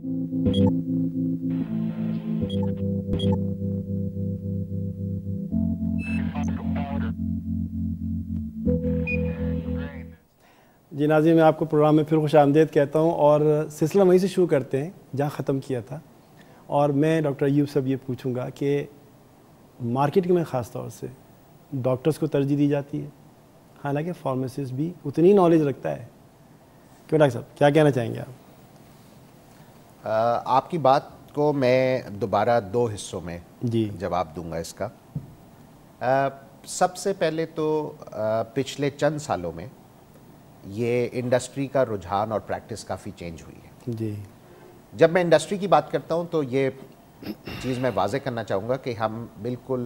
جی ناظرین، میں آپ کو پروگرام میں پھر خوش آمدید کہتا ہوں، اور سلسلہ وہیں سے شروع کرتے ہیں جہاں ختم کیا تھا. اور میں ڈاکٹر ایوب سے یہ پوچھوں گا کہ مارکیٹنگ میں خاص طور سے ڈاکٹرز کو ترجیح دی جاتی ہے، حالانکہ فارماسسٹ بھی اتنی نالج رکھتا ہے. کیوں ڈاکٹر صاحب، کیا کہنا چاہیں گے آپ؟ آپ کی بات کو میں دوبارہ دو حصوں میں جی جواب دوں گا اس کا. سب سے پہلے تو پچھلے چند سالوں میں یہ انڈسٹری کا رجحان اور پریکٹس کافی چینج ہوئی ہے. جی، جب میں انڈسٹری کی بات کرتا ہوں تو یہ چیز میں واضح کرنا چاہوں گا کہ ہم بالکل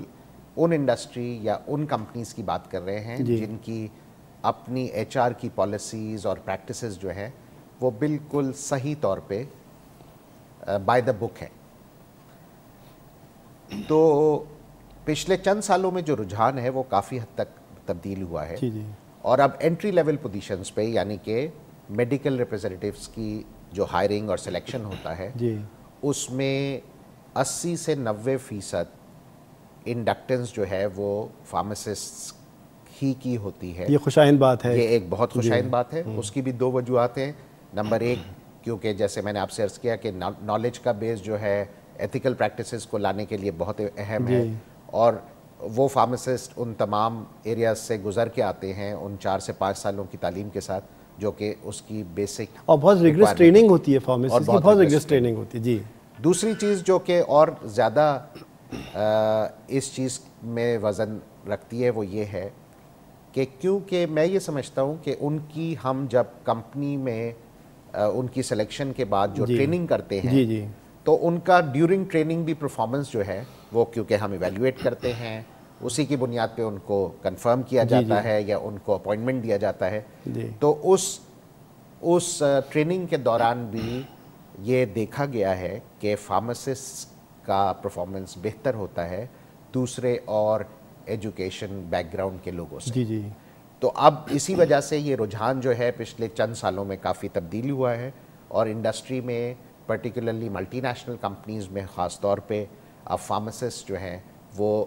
ان انڈسٹری یا ان کمپنیز کی بات کر رہے ہیں جن کی اپنی ایچ آر کی پالیسیز اور پریکٹسز جو ہیں وہ بالکل صحیح طور پہ بائی دا بک ہے. تو پچھلے چند سالوں میں جو رجحان ہے وہ کافی حد تک تبدیل ہوا ہے. اور اب انٹری لیول پوزیشنز پہ، یعنی کہ میڈیکل ریپریزنٹیوز کی جو ہائرنگ اور سلیکشن ہوتا ہے اس میں 80 سے 90% انڈکٹنس جو ہے وہ فارماسسٹ ہی کی ہوتی ہے. یہ خوشائند بات ہے، یہ ایک بہت خوشائند بات ہے. اس کی بھی دو وجوہات ہیں. نمبر ایک، کیونکہ جیسے میں نے آپ سے عرض کیا کہ نالج کا بیس جو ہے ایتھیکل پریکٹسز کو لانے کے لیے بہت اہم ہے، اور وہ فارماسسٹ ان تمام ایریاز سے گزر کے آتے ہیں ان 4 سے 5 سالوں کی تعلیم کے ساتھ، جو کہ اس کی بیسک اور بہت ریگرس ٹریننگ ہوتی ہے فارمیسسٹ کی، بہت ریگرس ٹریننگ ہوتی ہے. جی، دوسری چیز جو کہ اور زیادہ اس چیز میں وزن رکھتی ہے وہ یہ ہے کہ کیونکہ میں یہ سمجھتا ہوں کہ ان کی ہم جب کمپنی میں ان کی سلیکشن کے بعد جو ٹریننگ کرتے ہیں تو ان کا ڈیورنگ ٹریننگ بھی پرفارمنس جو ہے وہ، کیونکہ ہم ایویلیویٹ کرتے ہیں، اسی کی بنیاد پہ ان کو کنفرم کیا جاتا ہے یا ان کو اپوائنٹمنٹ دیا جاتا ہے. تو اس ٹریننگ کے دوران بھی یہ دیکھا گیا ہے کہ فارماسسٹ کا پرفارمنس بہتر ہوتا ہے دوسرے اور ایجوکیشن بیک گراؤنڈ کے لوگوں سے. تو اب اسی وجہ سے یہ رجحان جو ہے پچھلے چند سالوں میں کافی تبدیل ہوا ہے، اور انڈسٹری میں پرٹیکولرلی ملٹی نیشنل کمپنیز میں خاص طور پہ اب فارماسسٹ جو ہیں وہ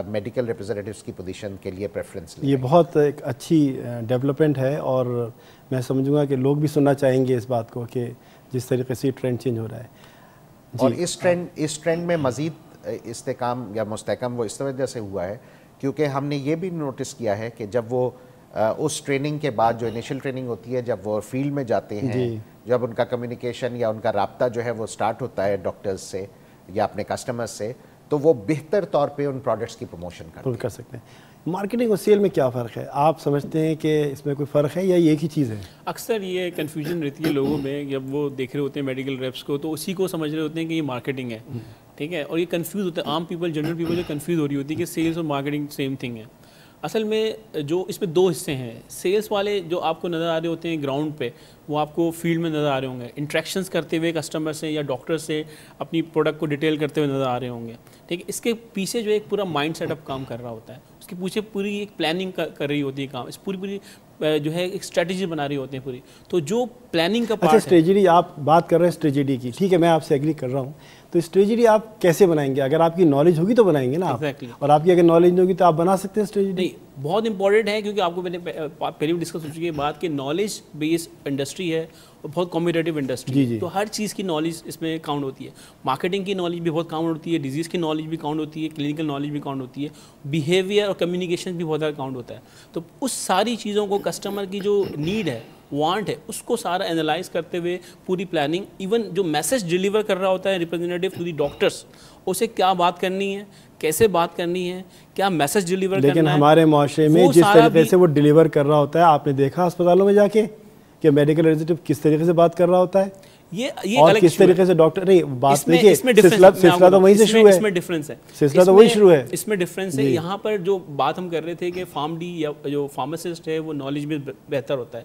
میڈیکل ریپریزنٹیوز کی پوزیشن کے لیے پریفرنس لیں. یہ بہت ایک اچھی ڈیولپمنٹ ہے، اور میں سمجھوں گا کہ لوگ بھی سننا چاہیں گے اس بات کو کہ جس طریقے سے ٹرینڈ چینج ہو رہا ہے. اور اس ٹرینڈ میں مزید استحکام یا مستحکم وہ اس وجہ سے ہوا ہے کیونکہ ہم نے یہ بھی نوٹس کیا ہے کہ جب وہ اس ٹریننگ کے بعد جو انیشل ٹریننگ ہوتی ہے، جب وہ فیلڈ میں جاتے ہیں، جب ان کا کمیونیکیشن یا ان کا رابطہ جو ہے وہ سٹارٹ ہوتا ہے ڈاکٹرز سے یا اپنے کسٹمرز سے، تو وہ بہتر طور پہ ان پروڈکٹس کی پروموشن کر سکتے ہیں. مارکیٹنگ اور سیل میں کیا فرق ہے؟ آپ سمجھتے ہیں کہ اس میں کوئی فرق ہے یا یہ ایک ہی چیز ہے؟ اکثر یہ کنفیوژن رہتی ہے لوگوں میں، جب وہ دیکھ رہے ہوتے ہیں میڈیکل ریپس کو تو اسی کو سمجھ رہے ہوتے ہیں کہ یہ مارکیٹنگ ہے، ٹھیک ہے، اور یہ کنفیوز ہوتا ہے. عام پیپل، جنرل پیپل جو کنفیوز ہو رہی ہوتی ہے کہ سیلس اور مارکیٹنگ سیم تھنگ ہے. اصل میں جو اس میں دو حصے ہیں. سیلس والے جو آپ کو نظر آ رہے ہوتے ہیں گراؤنڈ پہ، وہ آپ کو فیلڈ میں نظر آ رہے ہوں گے، انٹریکشنز کرتے ہوئے کسٹمر سے یا ڈاکٹر سے اپنی پروڈکٹ کو ڈیٹیل کرتے ہوئے نظر آ رہے ہوں گے، ٹھیک ہے. اس کے پیچھے جو ایک پورا مائنڈ سیٹ اپ کام کر رہا ہوتا ہے، اس کے پیچھے پوری ایک پلاننگ کر رہی ہوتی ہے کام، اس پوری جو ہے ایک اسٹریٹجی بنا رہی ہوتے ہیں پوری. تو جو پلاننگ کا پارٹ ہے، اسٹریٹجی آپ بات کر رہے ہیں اسٹریٹجی کی، ٹھیک ہے، میں آپ سے ایگری کر رہا ہوں. تو اسٹریٹجی آپ کیسے بنائیں گے؟ اگر آپ کی نالج ہوگی تو بنائیں گے نا آپ، اور آپ کی اگر نالج نہیں ہوگی تو آپ بنا سکتے ہیں اسٹریٹجی؟ نہیں، بہت امپورٹنٹ ہے، کیونکہ آپ کو میں نے پہلے بھی ڈسکس ہو چکی ہے بات کہ نالج بیس انڈسٹری ہے اور بہت کمپیٹیٹیو انڈسٹری ہے، تو ہر چیز کی نالج اس میں کاؤنٹ ہوتی ہے. مارکیٹنگ کی نالج بھی بہت کاؤنٹ ہوتی ہے، ڈیزیز کی نالج بھی کاؤنٹ ہوتی ہے، کلینکل نالج بھی کاؤنٹ ہوتی ہے، بیہیویئر اور کمیونیکیشن بھی بہت زیادہ کاؤنٹ ہوتا ہے. تو اس ساری چیزوں کو کسٹمر کی جو نیڈ ہے، وانٹ ہے، اس کو سارا انالائز کرتے ہوئے پوری پلاننگ، ایون جو میسج ڈیلیور کر رہا ہوتا ہے ریپرزینٹیو ٹو دی ڈاکٹرس، اسے کیا بات کرنی ہے، کیسے بات کرنی ہے، کیا میسج ڈیلیور کرنا ہے. لیکن ہمارے معاشرے میں جس طریقے سے وہ ڈیلیور کر رہا ہوتا ہے، آپ نے دیکھا اسپتالوں میں جا کے کہ میڈیکل ریپریزنٹیو کس طریقے سے بات کر رہا ہوتا ہے، یہ اور کس طریقے سے ڈاکٹر نہیں بات دیکھیے، سلسلہ تو وہیں سے شروع ہے، اس میں ڈفرینس ہے، سلسلہ تو وہی شروع ہے، اس میں ڈفرینس ہے. یہاں پر جو بات ہم کر رہے تھے کہ فارم ڈی یا جو فارماسسٹ ہے وہ نالج میں بہتر ہوتا ہے،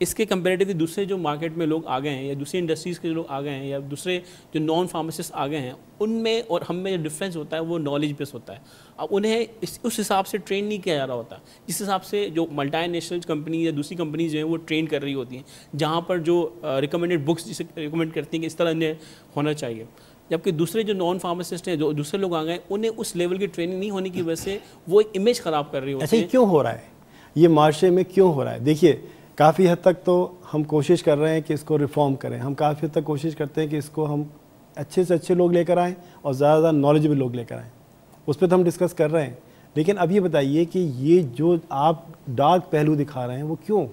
اس کے کمپیریٹیولی دوسرے جو مارکیٹ میں لوگ آ گئے ہیں یا دوسری انڈسٹریز کے جو لوگ آ گئے ہیں یا دوسرے جو نان فارماسسٹ آ گئے ہیں ان میں اور ہم میں جو ڈفرینس ہوتا ہے وہ نالج بیس ہوتا ہے. اب انہیں اس حساب سے ٹرین نہیں کیا جا رہا ہوتا جس حساب سے جو ملٹی نیشنل کمپنی یا دوسری کمپنیز جو ہیں وہ ٹرین کر رہی ہوتی ہیں, جہاں پر جو ریکمینڈیڈ بکس جسے ریکمینڈ کرتی ہیں کہ اس طرح انہیں ہونا چاہیے. جبکہ دوسرے جو نان فارماسسٹ ہیں جو دوسرے لوگ آ گئے انہیں اس لیول کی ٹریننگ نہیں ہونے کی وجہ سے وہ ایک امیج خراب کر رہی ہوتی ہے. اچھا, کیوں ہو رہا ہے یہ معاشرے میں, کیوں ہو رہا ہے؟ دیکھیے کافی حد تک تو ہم کوشش کر رہے ہیں کہ اس کو ریفارم کریں, ہم کافی حد تک کوشش کرتے ہیں کہ اس کو ہم اچھے سے اچھے لوگ لے کر آئیں اور زیادہ زیادہ نالجبل لوگ لے کر آئیں, اس پہ تو ہم ڈسکس کر رہے ہیں. لیکن اب یہ بتائیے کہ یہ جو آپ ڈارک پہلو دکھا رہے ہیں وہ کیوں,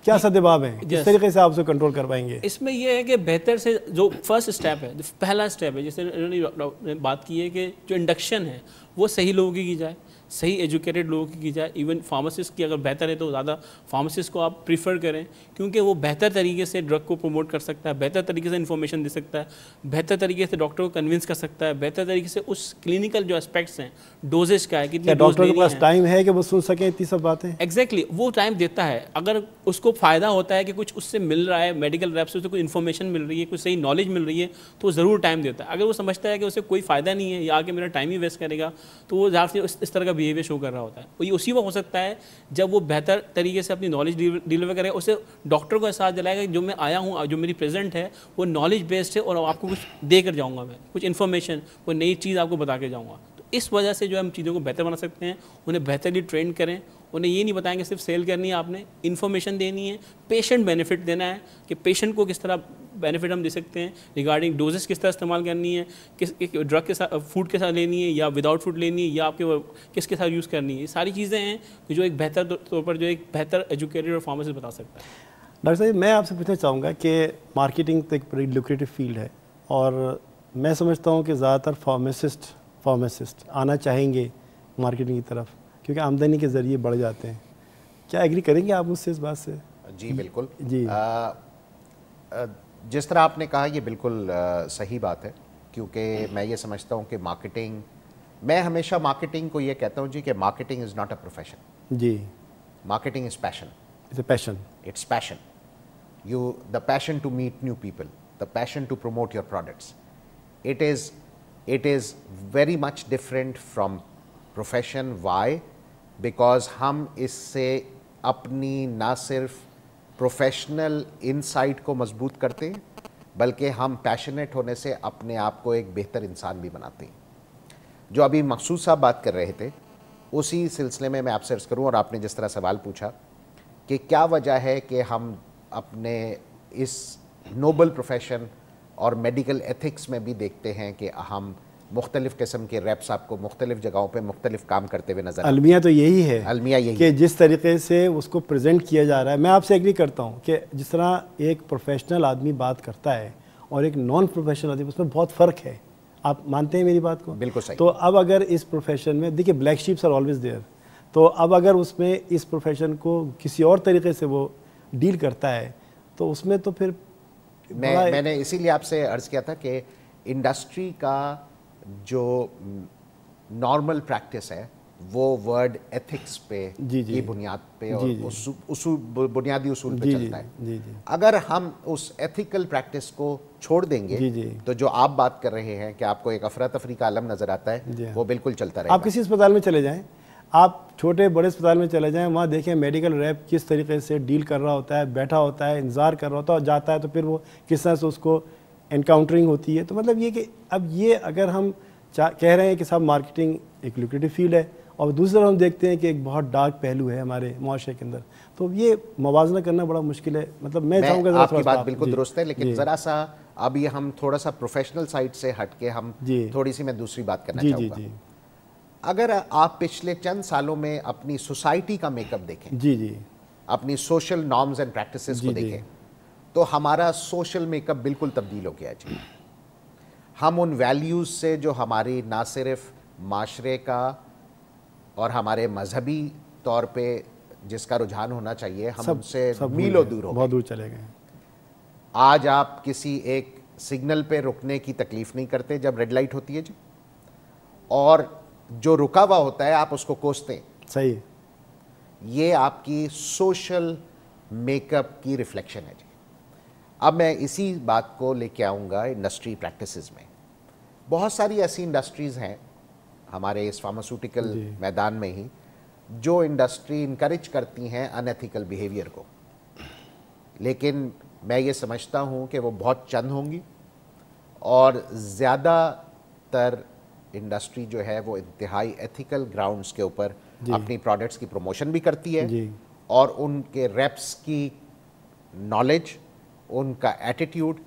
کیا سدباب ہیں, کس طریقے سے آپ اسے کنٹرول کر پائیں گے؟ اس میں یہ ہے کہ بہتر سے جو فرسٹ اسٹیپ ہے, جو پہلا اسٹیپ ہے, جیسے انہوں نے بات کی ہے کہ جو انڈکشن ہے وہ صحیح لوگوں کی جائے, صحیح ایجوکیٹڈ لوگوں کی جائے. ایون فارماسسٹ کی اگر بہتر ہے تو زیادہ فارماسسٹ کو آپ پریفر کریں, کیونکہ وہ بہتر طریقے سے ڈرگ کو پروموٹ کر سکتا ہے, بہتر طریقے سے انفارمیشن دے سکتا ہے, بہتر طریقے سے ڈاکٹر کو کنونس کر سکتا ہے, بہتر طریقے سے اس کلینکل جو اسپیکٹس ہیں, ڈوزیج کا ہے, کتنی ڈوز ڈاکٹر کے پاس ٹائم ہے کہ وہ سن سکیں اتنی سب باتیں؟ ایگزیکٹلی وہ ٹائم دیتا ہے. اگر اس کو فائدہ ہوتا ہے کہ کچھ اس سے مل رہا ہے, میڈیکل ریپ سے کوئی انفارمیشن مل رہی ہے, کوئی صحیح نالج مل رہی ہے, تو وہ ضرور ٹائم دیتا ہے. اگر وہ سمجھتا ہے کہ اسے کوئی فائدہ نہیں ہے یا آگے میرا ٹائم ہی ویسٹ کرے گا, تو وہ زیادہ سے اس طرح کا بیہیویئر شو کر رہا ہوتا ہے. وہ یہ اسی وقت ہو سکتا ہے جب وہ بہتر طریقے سے اپنی نالج ڈیلیور کرے, اسے ڈاکٹر کو احساس دلائے گا کہ جو میں آیا ہوں, جو میری پریزنٹ ہے وہ نالج بیسڈ ہے اور آپ کو کچھ دے کر جاؤں گا, میں کچھ انفارمیشن, کوئی نئی چیز آپ کو بتا کے جاؤں گا. تو اس وجہ سے جو ہم چیزوں کو بہتر بنا سکتے ہیں, انہیں بہترلی ٹرین کریں. انہیں یہ نہیں بتائیں کہ صرف سیل کرنی ہے, آپ نے انفارمیشن دینی ہے, پیشنٹ بینیفٹ دینا ہے کہ پیشنٹ کو کس طرح بینیفٹ ہم دے سکتے ہیں, ریگارڈنگ ڈوزز کس طرح استعمال کرنی ہے, کس ڈرگ کے ساتھ, فوڈ کے ساتھ لینی ہے یا وداؤٹ فوڈ لینی ہے, یا آپ کے کس کے ساتھ یوز کرنی ہے. یہ ساری چیزیں ہیں جو ایک بہتر طور پر جو ایک بہتر ایجوکیٹڈ اور فارماسسٹ بتا سکتا ہے. ڈاکٹر صاحب میں آپ سے پوچھنا چاہوں گا کہ مارکیٹنگ تو ایک بڑی لوکریٹو فیلڈ ہے, اور میں سمجھتا ہوں کہ زیادہ تر فارماسسٹ آنا چاہیں گے مارکیٹنگ کی طرف, کیونکہ آمدنی کے ذریعے بڑھ جاتے ہیں. کیا ایگری کریں گے آپ مجھ سے اس بات سے؟ جی بالکل. جی جس طرح آپ نے کہا یہ بالکل صحیح بات ہے, کیونکہ میں یہ سمجھتا ہوں کہ مارکیٹنگ, میں ہمیشہ مارکیٹنگ کو یہ کہتا ہوں جی کہ marketing is not a profession. جی, marketing is passion. It's a passion. It's passion. The passion to meet new people, the passion to promote your products. It is very much different from profession. Why? Because ہم اس سے اپنی نہ صرف professional insight کو مضبوط کرتے ہیں, بلکہ ہم پیشنیٹ ہونے سے اپنے آپ کو ایک بہتر انسان بھی بناتے ہیں. جو ابھی مقصود صاحب بات کر رہے تھے, اسی سلسلے میں آپ سے عرض کروں, اور آپ نے جس طرح سوال پوچھا کہ کیا وجہ ہے کہ ہم اپنے اس نوبل پروفیشن اور میڈیکل ایتھکس میں بھی دیکھتے ہیں کہ ہم مختلف قسم کے ریپس آپ کو مختلف جگہوں پہ مختلف کام کرتے ہوئے نظر آتے ہیں. المیہ تو یہی ہے, المیہ یہی کہ جس طریقے سے اس کو پریزنٹ کیا جا رہا ہے. میں آپ سے ایگری کرتا ہوں کہ جس طرح ایک پروفیشنل آدمی بات کرتا ہے اور ایک نان پروفیشنل آدمی, اس میں بہت فرق ہے. آپ مانتے ہیں میری بات کو؟ بالکل صحیح. تو اب اگر اس پروفیشن میں دیکھیے black sheeps are always there, تو اب اگر اس میں اس پروفیشن کو کسی اور طریقے سے وہ ڈیل کرتا ہے تو اس میں تو پھر میں نے اسی لیے آپ سے عرض کیا تھا کہ انڈسٹری کا جو نارمل پریکٹس ہے وہ ورڈ ایتھکس پہ کی بنیاد پہ اور بنیادی اصول پہ چلتا ہے. اگر ہم اس ایتھیکل پریکٹس کو چھوڑ دیں گے تو جو آپ بات کر رہے ہیں کہ آپ کو ایک افراتفری کا عالم نظر آتا ہے, وہ بالکل چلتا رہے گا. آپ کسی اسپتال میں چلے جائیں, آپ چھوٹے بڑے اسپتال میں چلے جائیں, وہاں دیکھیں میڈیکل ریپ کس طریقے سے ڈیل کر رہا ہوتا ہے, بیٹھا ہوتا ہے, انتظار کر رہا ہوتا ہے, جاتا ہے تو پھر وہ کس طرح سے اس کو انکاؤنٹرنگ ہوتی ہے. تو مطلب یہ کہ اب یہ اگر ہم کہہ رہے ہیں کہ صاحب مارکیٹنگ ایک لوکریٹو فیلڈ ہے, اور دوسری طرف ہم دیکھتے ہیں کہ ایک بہت ڈارک پہلو ہے ہمارے معاشرے کے اندر, تو یہ موازنہ کرنا بڑا مشکل ہے. مطلب میں چاہوں گا آپ کی بات بالکل درست ہے, لیکن ذرا سا اب یہ ہم تھوڑا سا پروفیشنل سائڈ سے ہٹ کے ہم تھوڑی سی میں دوسری بات کرنا چاہوں گا. اگر آپ پچھلے چند سالوں میں اپنی سوسائٹی کا میک اپ دیکھیں, اپنی سوشل نارمز اینڈ پریکٹسز کو دیکھیں, تو ہمارا سوشل میک اپ بالکل تبدیل ہو گیا ہے. ہم ان ویلیوز سے جو ہماری نہ صرف معاشرے کا اور ہمارے مذہبی طور پہ جس کا رجحان ہونا چاہیے, ہم ان سے میلوں دور ہو گئے, بہت دور چلے گئے. آج آپ کسی ایک سگنل پہ رکنے کی تکلیف نہیں کرتے جب ریڈ لائٹ ہوتی ہے جی, اور جو رکا ہوا ہوتا ہے آپ اس کو کوستے ہیں. صحیح. یہ آپ کی سوشل میک اپ کی ریفلیکشن ہے جی. اب میں اسی بات کو لے کے آؤں گا انڈسٹری پریکٹسز میں. بہت ساری ایسی انڈسٹریز ہیں ہمارے اس فارماسیوٹیکل میدان میں ہی جو انڈسٹری انکریج کرتی ہیں ان ایتھیکل بیہیویئر کو, لیکن میں یہ سمجھتا ہوں کہ وہ بہت چند ہوں گی, اور زیادہ تر انڈسٹری جو ہے وہ انتہائی ایتھیکل گراؤنڈز کے اوپر اپنی پروڈکٹس کی پروموشن بھی کرتی ہے, اور ان کے ریپس کی نالج, ان کا ایٹیٹیوڈ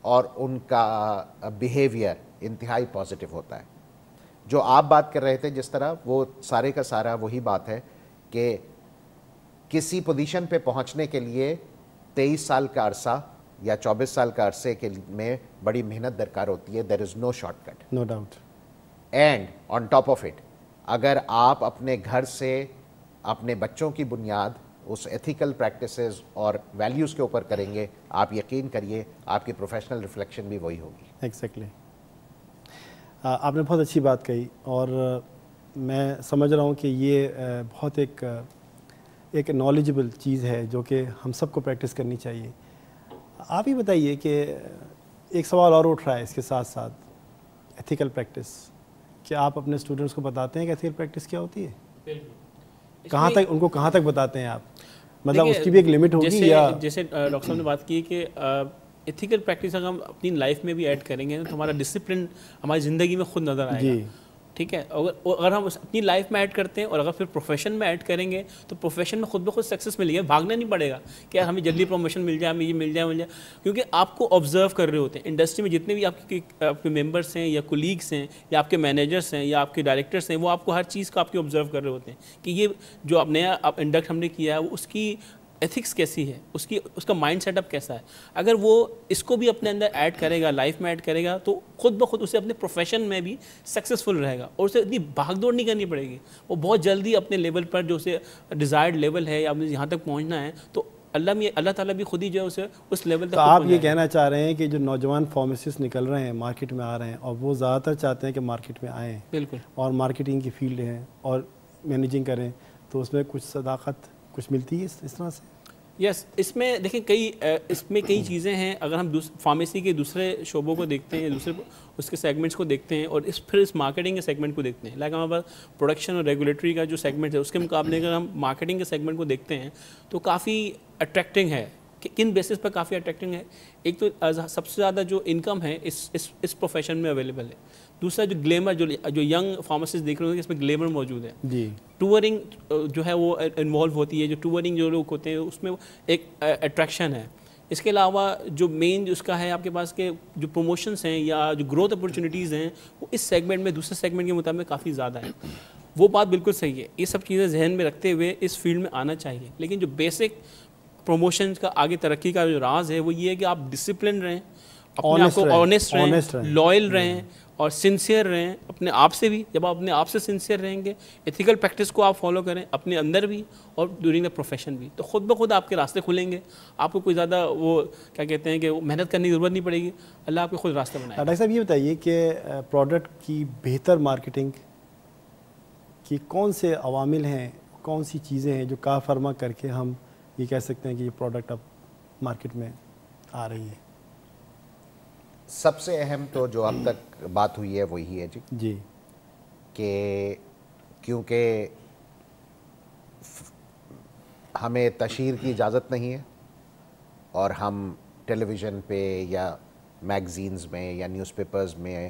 اور ان کا بیہیویئر انتہائی پازیٹیو ہوتا ہے. جو آپ بات کر رہے تھے جس طرح, وہ سارے کا سارا وہی بات ہے کہ کسی پوزیشن پہ پہنچنے کے لیے 23 سال کا عرصہ یا 24 سال کا عرصے کے میں بڑی محنت درکار ہوتی ہے. There is no short cut, no doubt. And on top of it, اگر آپ اپنے گھر سے اپنے بچوں کی بنیاد اس ایتھیکل پریکٹسز اور ویلیوز کے اوپر کریں گے, آپ یقین کریے آپ کی پروفیشنل ریفلیکشن بھی وہی ہوگی. ایگزیکٹلی. آپ نے بہت اچھی بات کہی, اور میں سمجھ رہا ہوں کہ یہ بہت ایک نالجبل چیز ہے جو کہ ہم سب کو پریکٹس کرنی چاہیے. آپ ہی بتائیے کہ ایک سوال اور اٹھ رہا ہے اس کے ساتھ ساتھ, ایتھیکل پریکٹس. کیا آپ اپنے اسٹوڈنٹس کو بتاتے ہیں کہ ایتھیکل پریکٹس کیا ہوتی ہے؟ کہاں تک ان کو کہاں تک بتاتے ہیں آپ؟ مطلب اس کی بھی ایک لمٹ ہوگی, یا جیسے ڈاکٹر صاحب نے بات کی کہ ایتھیکل پریکٹس اگر ہم اپنی لائف میں بھی ایڈ کریں گے تو ہمارا ڈسپلن ہماری زندگی میں خود نظر آئے گا. ٹھیک ہے, اگر ہم اپنی لائف میں ایڈ کرتے ہیں اور اگر پھر پروفیشن میں ایڈ کریں گے تو پروفیشن میں خود بخود سکسیس ملے گی. بھاگنا نہیں پڑے گا کہ یار ہمیں جلدی پروموشن مل جائے, ہمیں یہ مل جائے, کیونکہ آپ کو آبزرو کر رہے ہوتے ہیں. انڈسٹری میں جتنے بھی آپ کے ممبرس ہیں یا کولیگس ہیں یا آپ کے مینیجرس ہیں یا آپ کے ڈائریکٹرس ہیں, وہ آپ کو ہر چیز کو آپ کی آبزرو کر رہے ہوتے ہیں کہ یہ جو اب نیا انڈکٹ ہم نے کیا ہے وہ اس کی ایتھکس کیسی ہے, اس کا مائنڈ سیٹ اپ کیسا ہے. اگر وہ اس کو بھی اپنے اندر ایڈ کرے گا, لائف میں ایڈ کرے گا, تو خود بخود اسے اپنے پروفیشن میں بھی سکسیزفل رہے گا, اور اسے اتنی بھاگ دوڑ نہیں کرنی پڑے گی. وہ بہت جلدی اپنے لیول پر جو اسے ڈیزائرڈ لیول ہے یا یہاں تک پہنچنا ہے, تو اللہ تعالیٰ بھی خود ہی جو ہے اسے اس لیول تک. تو آپ یہ کہنا چاہ رہے ہیں کہ جو نوجوان فارمیسسٹ نکل رہے ہیں, مارکیٹ میں آ رہے ہیں, اور وہ زیادہ تر چاہتے ہیں کہ مارکیٹ میں آئیں, بالکل, اور مارکیٹنگ کی فیلڈ ہیں اور مینیجنگ کریں, تو اس میں کچھ صداقت کچھ ملتی ہے اس طرح سے؟ یس, اس میں دیکھیں اس میں کئی چیزیں ہیں. اگر ہم فارمیسی کے دوسرے شعبوں کو دیکھتے ہیں, دوسرے اس کے سیگمنٹس کو دیکھتے ہیں, اور پھر اس مارکیٹنگ کے سیگمنٹ کو دیکھتے ہیں, لائک ہمارے پاس پروڈکشن اور ریگولیٹری کا جو سیگمنٹ ہے اس کے مقابلے اگر ہم مارکیٹنگ کے سیگمنٹ کو دیکھتے ہیں تو کافی اٹریکٹنگ ہے. کن بیسس پر کافی اٹریکٹنگ ہے؟ ایک تو سب سے زیادہ جو انکم ہے اس پروفیشن میں اویلیبل ہے. دوسرا جو گلیمر, جو ینگ فارماسسٹ دیکھ رہے ہیں اس میں گلیمر موجود ہے. جی, ٹورنگ جو ہے وہ انوالو ہوتی ہے, جو ٹورنگ جو لوگ ہوتے ہیں اس میں ایک اٹریکشن ہے. اس کے علاوہ جو مین جو اس کا ہے آپ کے پاس کہ جو پروموشنس ہیں یا جو گروتھ اپرچونیٹیز ہیں وہ اس سیگمنٹ میں دوسرے سیگمنٹ کے مطابق کافی زیادہ ہیں. وہ بات بالکل صحیح ہے, یہ سب چیزیں ذہن میں رکھتے ہوئے اس فیلڈ میں آنا چاہیے. لیکن جو بیسک پروموشن کا آگے ترقی کا جو راز ہے وہ یہ ہے کہ آپ ڈسپلن رہیں, اپنے آپ کو آنیسٹ رہیں, لائل رہیں اور سنسیئر رہیں اپنے آپ سے بھی. جب آپ اپنے آپ سے سنسیئر رہیں گے, ایتھیکل پریکٹس کو آپ فالو کریں اپنے اندر بھی اور ڈیورنگ دا پروفیشن بھی, تو خود بخود آپ کے راستے کھلیں گے. آپ کو کوئی زیادہ وہ کیا کہتے ہیں کہ محنت کرنے کی ضرورت نہیں پڑے گی, اللہ آپ کے خود راستے بنائے. ڈاکٹر صاحب یہ بتائیے کہ پروڈکٹ کی بہتر مارکیٹنگ کی کون سے عوامل ہیں, کون سی چیزیں ہیں جو کار فرما کر کے ہم یہ کہہ سکتے ہیں کہ یہ پروڈکٹ اب مارکیٹ میں آ رہی ہے؟ سب سے اہم تو جو اب تک بات ہوئی ہے وہی ہے جی, کہ کیونکہ ہمیں تشہیر کی اجازت نہیں ہے اور ہم ٹیلی ویژن پہ یا میگزینز میں یا نیوز پیپرز میں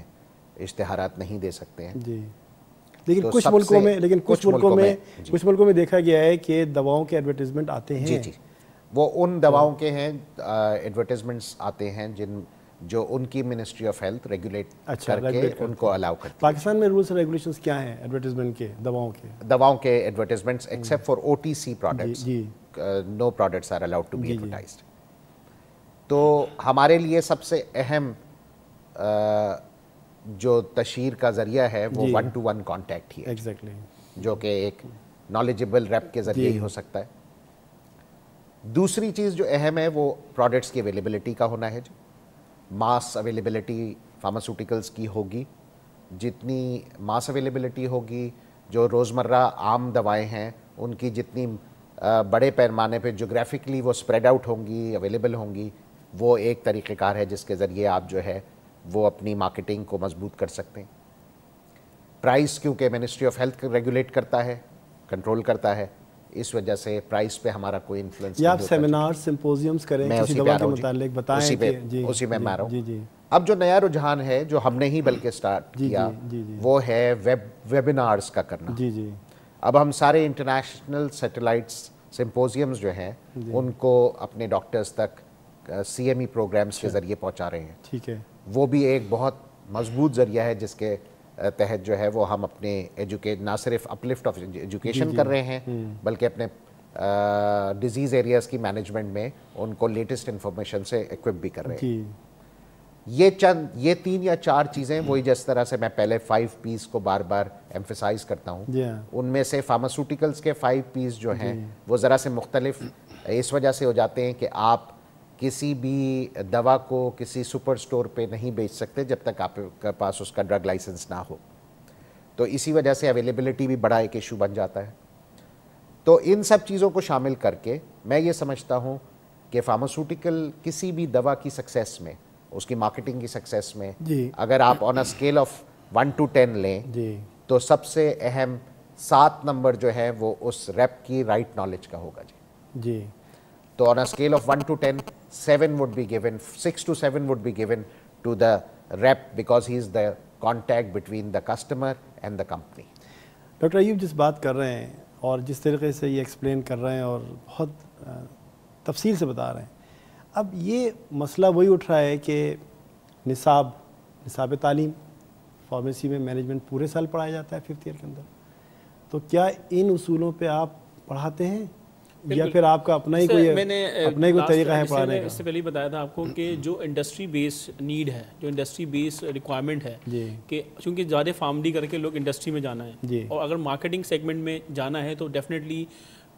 اشتہارات نہیں دے سکتے ہیں جی. لیکن کچھ ملکوں میں دیکھا گیا ہے کہ دواؤں کے ایڈورٹیزمنٹ آتے ہیں. جی جی, وہ ان دواؤں کے ہیں ایڈورٹیزمنٹس آتے ہیں جو ان کی منسٹری آف ہیلتھ ریگولیٹ کر کے ان کو الاؤ کرتی ہے. پاکستان میں رولز اینڈ ریگولیشنز کیا ہیں ایڈورٹیزمنٹ کے, دواؤں کے advertisements except for OTC products, no products are allowed to be advertised. تو ہمارے لیے سب سے اہم جو تشہیر کا ذریعہ ہے وہ 1-to-1 کانٹیکٹ ہی ہے, جو کہ ایک نالجبل ریپ کے ذریعے ہی ہو سکتا ہے. دوسری چیز جو اہم ہے وہ پروڈکٹس کی اویلیبلٹی کا ہونا ہے. جو ماس اویلیبلٹی فارماسیوٹیکلس کی ہوگی, جتنی ماس اویلیبلٹی ہوگی, جو روزمرہ عام دوائیں ہیں ان کی جتنی بڑے پیمانے پہ جغرافکلی وہ اسپریڈ آؤٹ ہوں گی, اویلیبل ہوں گی, وہ ایک طریقہ کار ہے جس کے ذریعے آپ جو ہے وہ اپنی مارکیٹنگ کو مضبوط کر سکتے ہیں. پرائس کیونکہ منسٹری آف ہیلتھ ریگولیٹ کرتا ہے, کنٹرول کرتا ہے, اس وجہ سے پرائس پہ ہمارا کوئی انفلوئنس یا آپ سیمینار سمپوزیمز کریں کسی دوا کے متعلق بتائیں کہ اسی میں میں آ رہا ہوں. جی جی. اب جو نیا رجحان ہے جو ہم نے ہی بلکہ سٹارٹ کیا وہ ہے ویبینارز کا کرنا. جی جی. اب ہم سارے انٹرنیشنل سیٹلائٹس سمپوزیمز جو ہیں ان کو اپنے ڈاکٹرز تک CME پروگرامز کے ذریعے پہنچا رہے ہیں. ٹھیک ہے. وہ بھی ایک بہت مضبوط ذریعہ ہے جس کے تحت جو ہے وہ ہم اپنے نہ صرف اپلفٹ آف ایجوکیشن کر رہے ہیں بلکہ اپنے ڈیزیز ایریاز کی مینجمنٹ میں ان کو لیٹسٹ انفارمیشن سے ایکوپ بھی کر رہے ہیں. یہ 3 یا 4 چیزیں وہی جس طرح سے میں پہلے 5 P's کو بار بار ایمفیسائز کرتا ہوں, ان میں سے فارماسوٹیکلز کے 5 P's جو ہیں وہ ذرا سے مختلف اس وجہ سے ہو جاتے ہیں کہ آپ کسی بھی دوا کو کسی سپر سٹور پہ نہیں بیچ سکتے جب تک آپ کے پاس اس کا ڈرگ لائسنس نہ ہو, تو اسی وجہ سے اویلیبلٹی بھی بڑا ایک ایشو بن جاتا ہے. تو ان سب چیزوں کو شامل کر کے میں یہ سمجھتا ہوں کہ فارماسوٹیکل کسی بھی دوا کی سکسیس میں, اس کی مارکیٹنگ کی سکسیس میں اگر آپ آن اے اسکیل آف 1 to 10 لیں تو سب سے اہم 7 نمبر جو ہے وہ اس ریپ کی رائٹ نالج کا ہوگا. جی. تو آن a scale of 1 to 10 7 would be given, 6 to 7 would be given to the rep because he is the contact between the customer and the company. Doctor Ayub جس بات کر رہے ہیں اور جس طریقے سے یہ ایکسپلین کر رہے ہیں اور بہت تفصیل سے بتا رہے ہیں, اب یہ مسئلہ وہی اٹھ رہا ہے کہ نصاب تعلیم فارمیسی میں مینجمنٹ پورے سال پڑھایا جاتا ہے 5th ایئر کے اندر, تو کیا ان اصولوں پہ آپ پڑھاتے ہیں یا پھر آپ کا اپنا ہی کوئی طریقہ ہے پڑھانے کا؟ اس سے پہلے بتایا تھا آپ کو کہ جو انڈسٹری بیس نیڈ ہے, جو انڈسٹری بیس ریکوائرمنٹ ہے کہ چونکہ زیادہ فارمڈی کر کے لوگ انڈسٹری میں جانا ہے اور اگر مارکیٹنگ سیگمنٹ میں جانا ہے تو ڈیفینیٹلی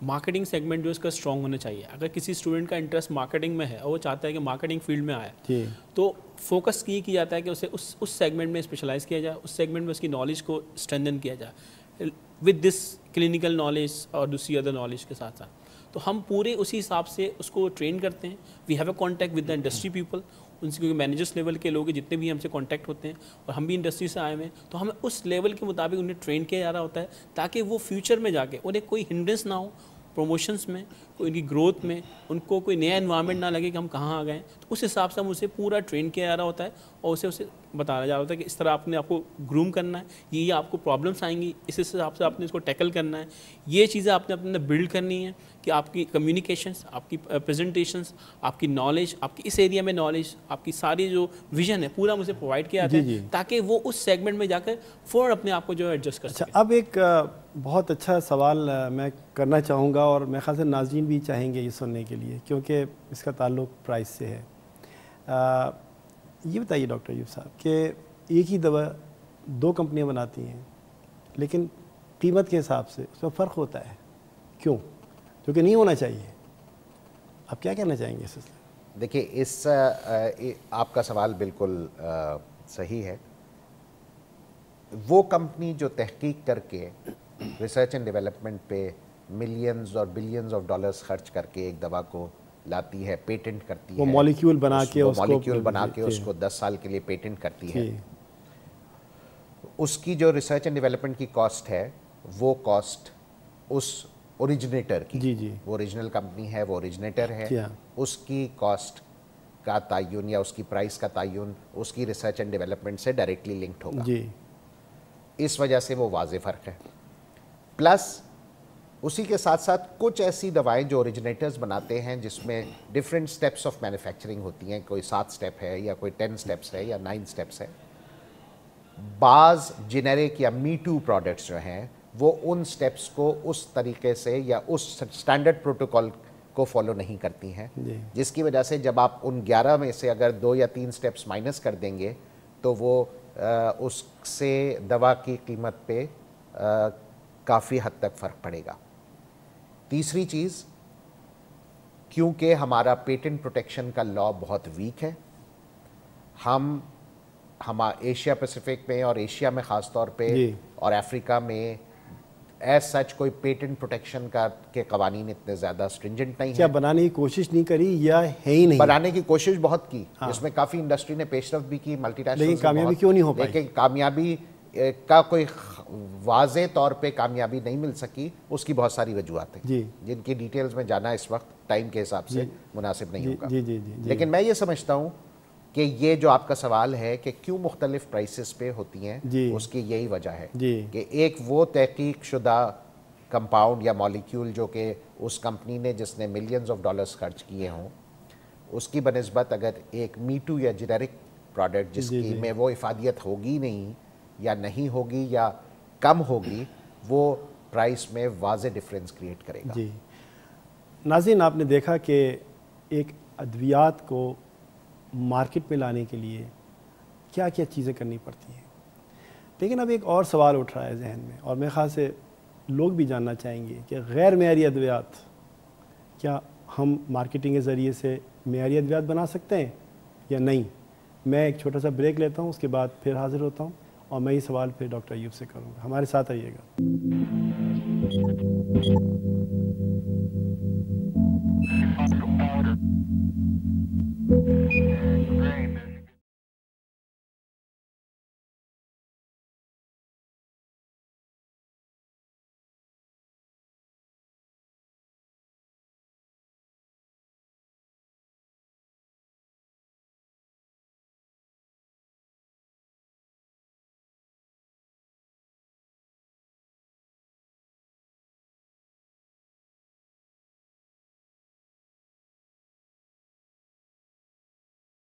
مارکیٹنگ سیگمنٹ جو اس کا اسٹرانگ ہونا چاہیے. اگر کسی اسٹوڈنٹ کا انٹرسٹ مارکیٹنگ میں ہے اور وہ چاہتا ہے کہ مارکیٹنگ فیلڈ میں آئے تو فوکس یہ کیا جاتا ہے کہ اسے اس سیگمنٹ میں اسپیشلائز کیا جائے, اس سیگمنٹ میں اس کی نالج کو اسٹرینتھن کیا جائے ود دس کلینکل نالج اور دوسری ادر نالج کے ساتھ ساتھ. تو ہم پورے اسی حساب سے اس کو ٹرین کرتے ہیں. We have a contact with the industry people, ان سے کیونکہ مینیجرس لیول کے لوگ جتنے بھی ہم سے کانٹیکٹ ہوتے ہیں اور ہم بھی انڈسٹری سے آئے ہوئے ہیں, تو ہمیں اس لیول کے مطابق انہیں ٹرین کیا جا رہا ہوتا ہے تاکہ وہ فیوچر میں جا کے انہیں کوئی ہنڈرنس نہ ہو پروموشنس میں, ان کی گروتھ میں, ان کو کوئی نیا انوائرمنٹ نہ لگے کہ ہم کہاں آ گئے. تو اس حساب سے ہم اسے پورا ٹرین کیا جا رہا ہوتا ہے اور اسے بتایا جا رہا ہوتا ہے کہ اس طرح آپ نے آپ کو گروم کرنا ہے, یہ آپ کو پرابلمس آئیں گی, اس حساب سے آپ نے اس کو ٹیکل کرنا ہے, یہ چیزیں آپ نے اپنے بلڈ کرنی ہے کہ آپ کی کمیونیکیشنس, آپ کی پریزنٹیشنس, آپ کی نالج, آپ کی اس ایریا میں نالج, آپ کی ساری جو ویژن ہے پورا مجھے پرووائڈ کیا جاتا ہے تاکہ وہ اس سیگمنٹ میں جا کر فوراً اپنے آپ کو جو ہے ایڈجسٹ کر سکے. اب ایک بہت اچھا سوال میں کرنا چاہوں گا اور میرے خیال سے ناظرین بھی چاہیں گے یہ سننے کے لیے کیونکہ اس کا تعلق پرائس سے ہے. یہ بتائیے ڈاکٹر ایوب صاحب کہ ایک ہی دوا 2 کمپنیاں بناتی ہیں لیکن قیمت کے حساب سے اس میں فرق ہوتا ہے, کیوں؟ جو کہ نہیں ہونا چاہیے. آپ کیا کہنا چاہیں گے اس سلسلے میں؟ دیکھیے آپ کا سوال بالکل صحیح ہے. وہ کمپنی جو تحقیق کر کے ریسرچ اینڈ ڈیولپمنٹ پہ ملینز اور بلینز آف ڈالرز خرچ کر کے ایک دوا کو لاتی ہے, پیٹنٹ کرتی ہے, وہ مالیکیول بنا کے اس کو 10 سال کے لیے پیٹنٹ کرتی ہے, اس کی جو ریسرچ اینڈ ڈیولپمنٹ کی کاسٹ ہے وہ کاسٹ اس اوریجنیٹر کی, وہ اوریجنل کمپنی ہے, وہ اوریجنیٹر ہے, اس کی کاسٹ کا تعین یا اس کی پرائس کا تعین اس کی ریسرچ اینڈ ڈیولپمنٹ سے ڈائریکٹلی لنکڈ ہوگا. اس وجہ سے وہ واضح فرق ہے. پلس اسی کے ساتھ ساتھ کچھ ایسی دوائیں جو اوریجنیٹرز بناتے ہیں جس میں ڈفرینٹ سٹیپس آف مینوفیکچرنگ ہوتی ہیں, کوئی 7 سٹیپ ہے یا کوئی 10 سٹیپس ہے یا 9 سٹیپس ہے. بعض جنیرک یا می ٹو پروڈکٹس جو ہیں وہ ان سٹیپس کو اس طریقے سے یا اس سٹینڈرڈ پروٹوکول کو فالو نہیں کرتی ہیں, جس کی وجہ سے جب آپ ان 11 میں سے اگر 2 یا 3 سٹیپس مائنس کر دیں گے تو وہ اس سے دوا کی قیمت پہ کافی حد تک فرق پڑے گا. تیسری چیز, کیونکہ ہمارا پیٹنٹ پروٹیکشن کا لا بہت ویک ہے, ہم ایشیا پیسیفک میں اور ایشیا میں خاص طور پہ اور افریقہ میں ایز سچ کوئی پیٹنٹ پروٹیکشن کا کے قوانین اتنے زیادہ اسٹرنجنٹ نہیں کیا ہیں. بنانے کی کوشش نہیں کری یا ہے ہی نہیں؟ بنانے کی کوشش بہت کی, اس میں کافی انڈسٹری نے پیش رفت بھی کی, ملٹی نیشنل, لیکن کامیابی کیوں نہیں ہو پائی؟ لیکن کامیابی کا کوئی واضح طور پہ کامیابی نہیں مل سکی. اس کی بہت ساری وجوہات ہیں جی جن کی ڈیٹیلز میں جانا اس وقت ٹائم کے حساب سے مناسب نہیں ہوگا. جی جی جی جی. لیکن میں یہ سمجھتا ہوں کہ یہ جو آپ کا سوال ہے کہ کیوں مختلف پرائسز پہ ہوتی ہیں, اس کی یہی وجہ ہے کہ ایک وہ تحقیق شدہ کمپاؤنڈ یا مالیکیول جو کہ اس کمپنی نے جس نے ملینز آف ڈالرز خرچ کیے ہوں, اس کی بنسبت اگر ایک میٹو یا جنیرک پروڈکٹ جس کی میں وہ افادیت ہوگی نہیں یا نہیں ہوگی یا کم ہوگی, وہ پرائس میں واضح ڈفرینس کریٹ کرے گا. جی ناظرین, آپ نے دیکھا کہ ایک ادویات کو مارکیٹ میں لانے کے لیے کیا کیا چیزیں کرنی پڑتی ہیں. لیکن اب ایک اور سوال اٹھ رہا ہے ذہن میں, اور میرے خیال سے لوگ بھی جاننا چاہیں گے کہ غیر معیاری ادویات کیا ہم مارکیٹنگ کے ذریعے سے معیاری ادویات بنا سکتے ہیں یا نہیں. میں ایک چھوٹا سا بریک لیتا ہوں, اس کے بعد پھر حاضر ہوتا ہوں اور میں یہ سوال پھر ڈاکٹر ایوب سے کروں گا. ہمارے ساتھ رہیے گا.